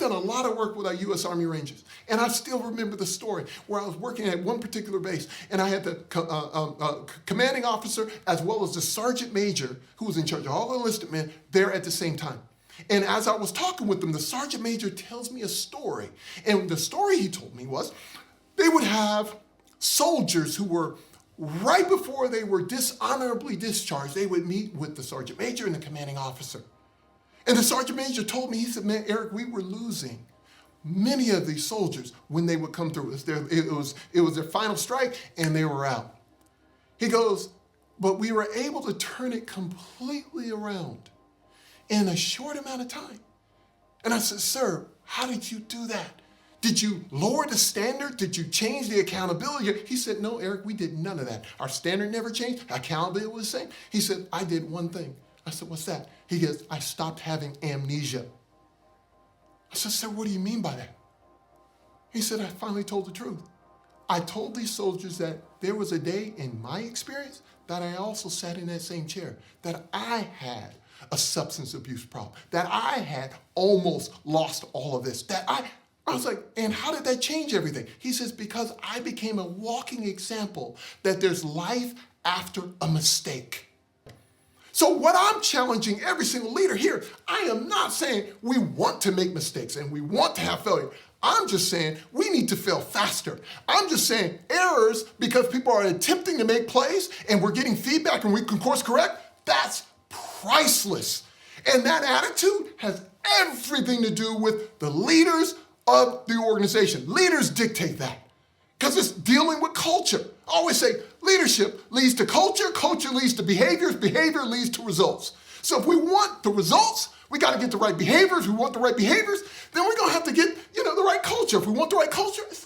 done a lot of work with our U.S. Army Rangers, and I still remember the story where I was working at one particular base, and I had the commanding officer as well as the sergeant major, who was in charge of all the enlisted men, there at the same time. And as I was talking with them, the sergeant major tells me a story. And the story he told me was they would have soldiers who were, right before they were dishonorably discharged, they would meet with the sergeant major and the commanding officer. And the sergeant major told me, he said, man, Eric, we were losing many of these soldiers when they would come through. It was their final strike and they were out. He goes, but we were able to turn it completely around in a short amount of time. And I said, sir, how did you do that? Did you lower the standard? Did you change the accountability? He said, no, Eric, we did none of that. Our standard never changed. Accountability was the same. He said, I did one thing. I said, what's that? He goes, I stopped having amnesia. I said, sir, what do you mean by that? He said, I finally told the truth. I told these soldiers that there was a day in my experience that I also sat in that same chair, that I had a substance abuse problem, that I had almost lost all of this, that I was like, and how did that change everything? He says, because I became a walking example that there's life after a mistake. So what I'm challenging every single leader here, I am not saying we want to make mistakes and we want to have failure. I'm just saying we need to fail faster. I'm just saying errors, because people are attempting to make plays and we're getting feedback and we can course correct, that's priceless. And that attitude has everything to do with the leaders of the organization. Leaders dictate that because it's dealing with culture. I always say leadership leads to culture, culture leads to behaviors, behavior leads to results. So if we want the results, we got to get the right behaviors. We want the right behaviors, then we're going to have to get, the right culture. If we want the right culture, it's